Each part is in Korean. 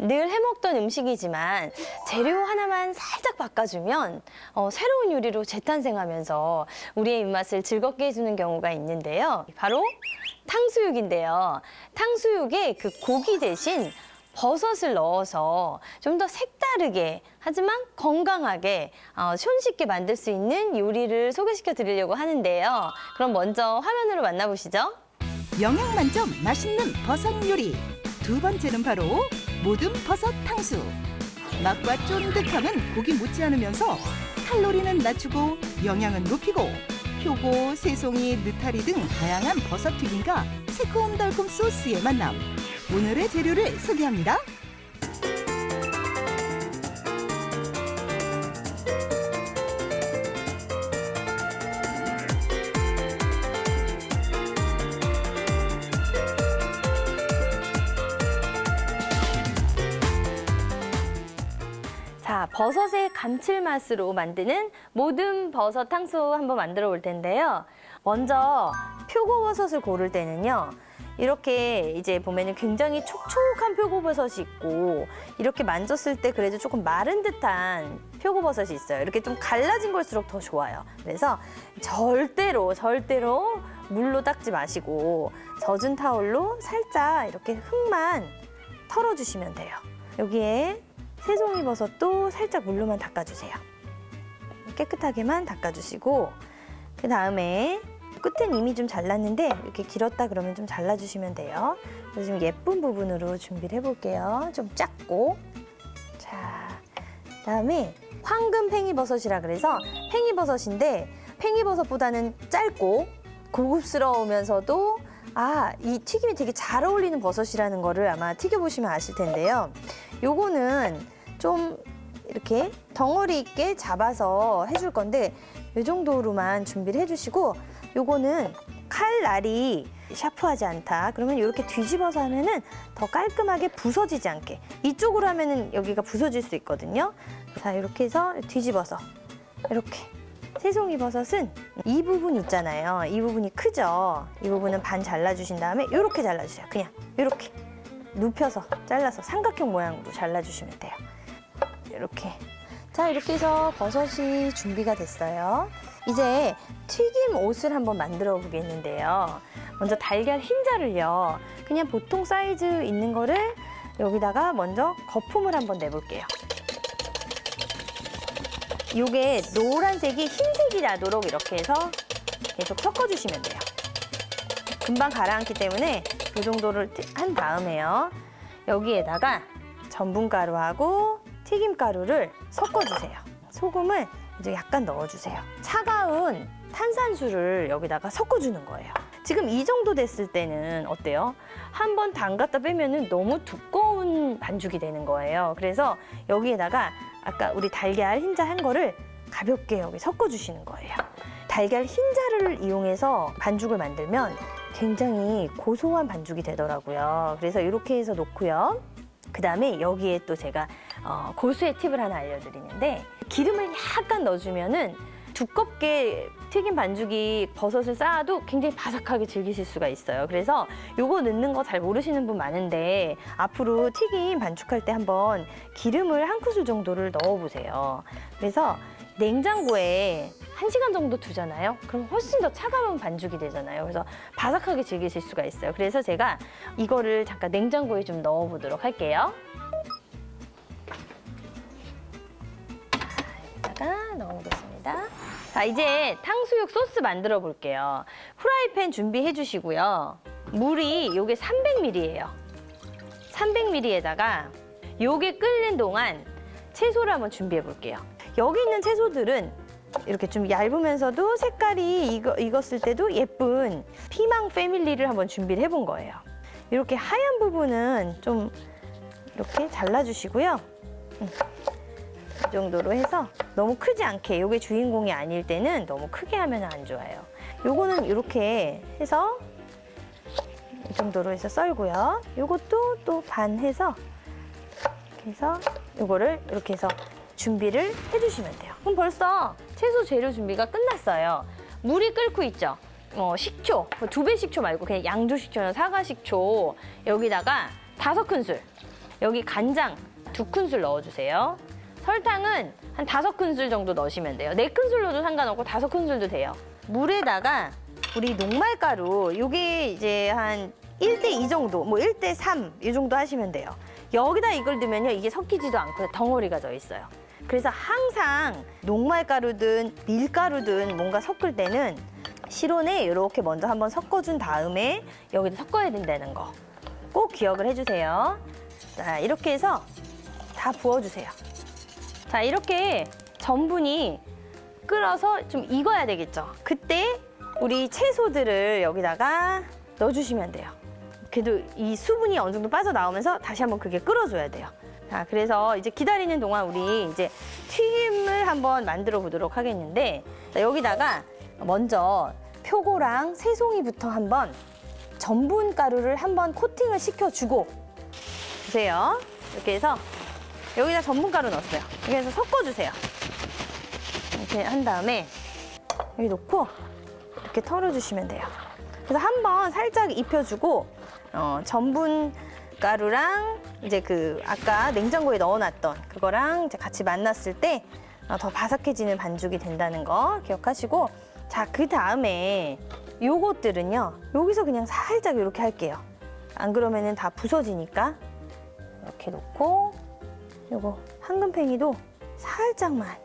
늘 해먹던 음식이지만 재료 하나만 살짝 바꿔주면 새로운 요리로 재탄생하면서 우리의 입맛을 즐겁게 해주는 경우가 있는데요. 바로 탕수육인데요. 탕수육에 그 고기 대신 버섯을 넣어서 좀 더 색다르게 하지만 건강하게 손쉽게 만들 수 있는 요리를 소개시켜 드리려고 하는데요. 그럼 먼저 화면으로 만나보시죠. 영양 만점 맛있는 버섯 요리. 두 번째는 바로 모듬 버섯 탕수. 맛과 쫀득함은 고기 못지 않으면서 칼로리는 낮추고 영양은 높이고 표고, 새송이, 느타리 등 다양한 버섯 튀김과 새콤달콤 소스의 만남. 오늘의 재료를 소개합니다. 자, 버섯의 감칠맛으로 만드는 모듬 버섯 탕수 한번 만들어 볼 텐데요. 먼저 표고버섯을 고를 때는요. 이렇게 이제 보면은 굉장히 촉촉한 표고버섯이 있고 이렇게 만졌을 때 그래도 조금 마른 듯한 표고버섯이 있어요. 이렇게 좀 갈라진 걸수록 더 좋아요. 그래서 절대로 물로 닦지 마시고 젖은 타올로 살짝 이렇게 흙만 털어주시면 돼요. 여기에 새송이 버섯도 살짝 물로만 닦아주세요. 깨끗하게만 닦아주시고 그 다음에 끝은 이미 좀 잘랐는데 이렇게 길었다 그러면 좀 잘라주시면 돼요. 그래서 좀 예쁜 부분으로 준비를 해볼게요. 좀 작고. 자, 그다음에 황금 팽이버섯이라 그래서 팽이버섯인데 팽이버섯보다는 짧고 고급스러우면서도 이 튀김이 되게 잘 어울리는 버섯이라는 거를 아마 튀겨보시면 아실 텐데요. 요거는 좀 이렇게 덩어리 있게 잡아서 해줄 건데 이 정도로만 준비를 해주시고 요거는 칼날이 샤프하지 않다. 그러면 이렇게 뒤집어서 하면은 더 깔끔하게 부서지지 않게. 이쪽으로 하면은 여기가 부서질 수 있거든요. 자, 이렇게 해서 뒤집어서 이렇게. 새송이 버섯은 이 부분 있잖아요. 이 부분이 크죠. 이 부분은 반 잘라주신 다음에 이렇게 잘라주세요. 그냥 이렇게 눕혀서 잘라서 삼각형 모양으로 잘라주시면 돼요. 이렇게. 자, 이렇게 해서 버섯이 준비가 됐어요. 이제 튀김 옷을 한번 만들어 보겠는데요. 먼저 달걀 흰자를요. 그냥 보통 사이즈 있는 거를 여기다가 먼저 거품을 한번 내볼게요. 요게 노란색이 흰색이 나도록 이렇게 해서 계속 섞어주시면 돼요. 금방 가라앉기 때문에 이 정도를 한 다음에요. 여기에다가 전분가루하고 튀김가루를 섞어주세요. 소금을 이제 약간 넣어주세요. 차가운 탄산수를 여기다가 섞어주는 거예요. 지금 이 정도 됐을 때는 어때요? 한번 담갔다 빼면은 너무 두꺼운 반죽이 되는 거예요. 그래서 여기에다가 아까 우리 달걀 흰자 한 거를 가볍게 여기 섞어주시는 거예요. 달걀 흰자를 이용해서 반죽을 만들면 굉장히 고소한 반죽이 되더라고요. 그래서 이렇게 해서 놓고요. 그 다음에 여기에 또 제가 고수의 팁을 하나 알려드리는데 기름을 약간 넣어주면은 두껍게 튀긴 반죽이 버섯을 쌓아도 굉장히 바삭하게 즐기실 수가 있어요. 그래서 요거 넣는 거 잘 모르시는 분 많은데 앞으로 튀김 반죽할 때 한번 기름을 한 큰술 정도를 넣어보세요. 그래서 냉장고에 1시간 정도 두잖아요. 그럼 훨씬 더 차가운 반죽이 되잖아요. 그래서 바삭하게 즐기실 수가 있어요. 그래서 제가 이거를 잠깐 냉장고에 좀 넣어보도록 할게요. 여기다가 넣어보겠습니다. 자, 이제 탕수육 소스 만들어 볼게요. 프라이팬 준비해 주시고요. 물이 요게 300ml예요. 300ml에다가 요게 끓는 동안 채소를 한번 준비해 볼게요. 여기 있는 채소들은 이렇게 좀 얇으면서도 색깔이 익었을 때도 예쁜 피망 패밀리를 한번 준비를 해본 거예요. 이렇게 하얀 부분은 좀 이렇게 잘라주시고요. 이 정도로 해서 너무 크지 않게, 이게 주인공이 아닐 때는 너무 크게 하면 안 좋아요. 요거는 이렇게 해서 이 정도로 해서 썰고요. 요것도 또 반 해서 이렇게 해서 요거를 이렇게 해서 준비를 해주시면 돼요. 그럼 벌써 채소 재료 준비가 끝났어요. 물이 끓고 있죠? 식초, 2배 식초 말고 그냥 양조 식초나 사과 식초 여기다가 5큰술 여기 간장 2큰술 넣어주세요. 설탕은 한 5큰술 정도 넣으시면 돼요. 4큰술 넣어도 상관없고 5큰술도 돼요. 물에다가 우리 녹말가루, 요게 이제 한 1대2 정도, 뭐 1대3 이 정도 하시면 돼요. 여기다 이걸 넣으면요, 이게 섞이지도 않고 덩어리가 져 있어요. 그래서 항상 녹말가루든 밀가루든 뭔가 섞을 때는 실온에 이렇게 먼저 한번 섞어준 다음에 여기다 섞어야 된다는 거 꼭 기억을 해주세요. 자, 이렇게 해서 다 부어주세요. 자, 이렇게 전분이 끓어서 좀 익어야 되겠죠. 그때 우리 채소들을 여기다가 넣어주시면 돼요. 그래도 이 수분이 어느 정도 빠져나오면서 다시 한번 그게 끓어줘야 돼요. 자, 그래서 이제 기다리는 동안 우리 이제 튀김을 한번 만들어 보도록 하겠는데, 자, 여기다가 먼저 표고랑 새송이부터 한번 전분 가루를 한번 코팅을 시켜주고 주세요. 이렇게 해서 여기다 전분 가루 넣었어요. 이렇게 해서 섞어주세요. 이렇게 한 다음에 여기 놓고 이렇게 털어주시면 돼요. 그래서 한번 살짝 입혀주고 전분 가루랑 이제 그 아까 냉장고에 넣어놨던 그거랑 이제 같이 만났을 때 더 바삭해지는 반죽이 된다는 거 기억하시고, 자, 그 다음에 요것들은요, 여기서 그냥 살짝 이렇게 할게요. 안 그러면은 다 부서지니까 이렇게 놓고, 요거 황금팽이도 살짝만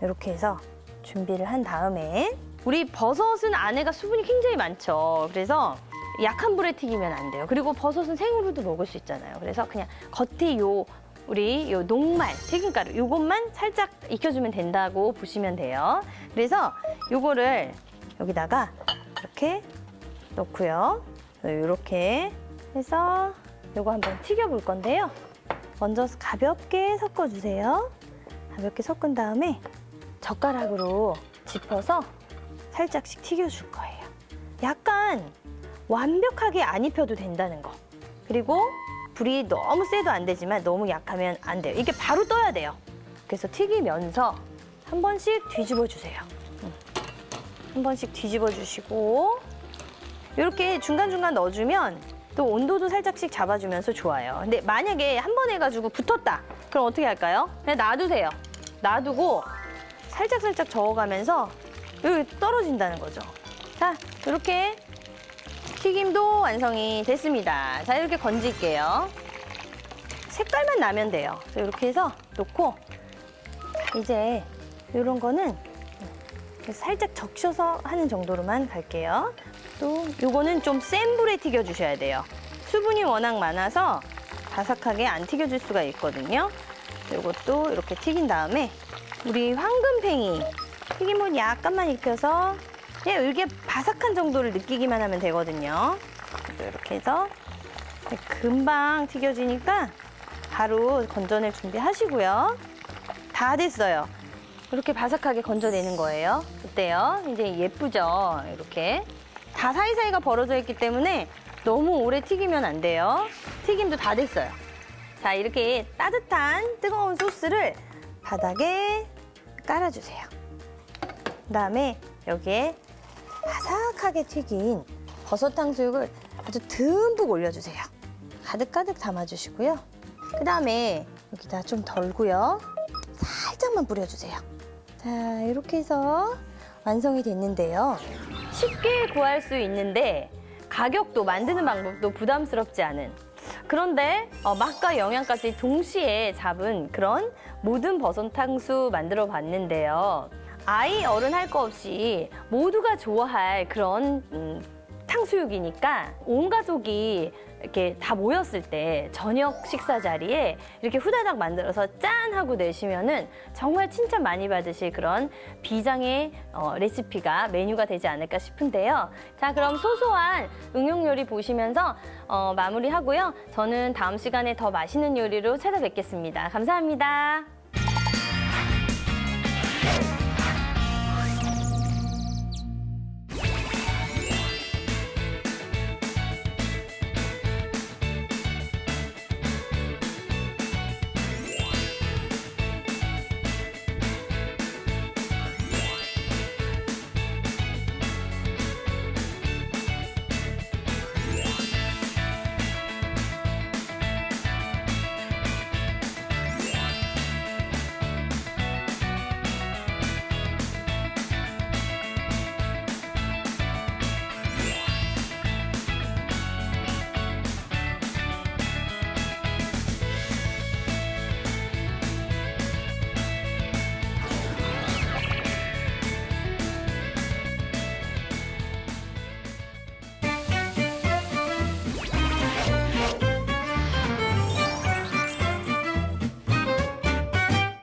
이렇게 해서 준비를 한 다음에, 우리 버섯은 안에가 수분이 굉장히 많죠. 그래서 약한 불에 튀기면 안 돼요. 그리고 버섯은 생으로도 먹을 수 있잖아요. 그래서 그냥 겉에 우리 녹말 튀김가루 요것만 살짝 익혀주면 된다고 보시면 돼요. 그래서 요거를 여기다가 이렇게 넣고요. 이렇게 해서 요거 한번 튀겨볼 건데요. 먼저 가볍게 섞어주세요. 가볍게 섞은 다음에 젓가락으로 짚어서 살짝씩 튀겨줄 거예요. 약간 완벽하게 안 입혀도 된다는 거. 그리고 불이 너무 세도 안 되지만 너무 약하면 안 돼요. 이게 바로 떠야 돼요. 그래서 튀기면서 한 번씩 뒤집어 주세요. 한 번씩 뒤집어 주시고, 이렇게 중간중간 넣어주면 또 온도도 살짝씩 잡아주면서 좋아요. 근데 만약에 한 번 해가지고 붙었다. 그럼 어떻게 할까요? 그냥 놔두세요. 놔두고 살짝살짝 저어가면서 여기 떨어진다는 거죠. 자, 이렇게 튀김도 완성이 됐습니다. 자, 이렇게 건질게요. 색깔만 나면 돼요. 그래서 이렇게 해서 놓고, 이제 이런 거는 살짝 적셔서 하는 정도로만 갈게요. 또 요거는 좀 센 불에 튀겨 주셔야 돼요. 수분이 워낙 많아서 바삭하게 안 튀겨질 수가 있거든요. 요것도 이렇게 튀긴 다음에 우리 황금팽이 튀김옷 약간만 익혀서 그냥 이렇게 바삭한 정도를 느끼기만 하면 되거든요. 이렇게 해서 금방 튀겨지니까 바로 건져낼 준비하시고요. 다 됐어요. 이렇게 바삭하게 건져내는 거예요. 어때요? 이제 예쁘죠? 이렇게 다 사이사이가 벌어져 있기 때문에 너무 오래 튀기면 안 돼요. 튀김도 다 됐어요. 자, 이렇게 따뜻한 뜨거운 소스를 바닥에 깔아주세요. 그다음에 여기에 바삭하게 튀긴 버섯 탕수육을 아주 듬뿍 올려주세요. 가득가득 담아주시고요. 그 다음에 여기다 좀 덜고요. 살짝만 뿌려주세요. 자, 이렇게 해서 완성이 됐는데요. 쉽게 구할 수 있는데 가격도 만드는 방법도 부담스럽지 않은, 그런데 맛과 영양까지 동시에 잡은 그런 모든 버섯 탕수 만들어 봤는데요. 아이 어른 할 거 없이 모두가 좋아할 그런 탕수육이니까 온 가족이 이렇게 다 모였을 때 저녁 식사 자리에 이렇게 후다닥 만들어서 짠 하고 내시면은 정말 칭찬 많이 받으실 그런 비장의 레시피가 메뉴가 되지 않을까 싶은데요. 자, 그럼 소소한 응용 요리 보시면서 마무리하고요. 저는 다음 시간에 더 맛있는 요리로 찾아뵙겠습니다. 감사합니다.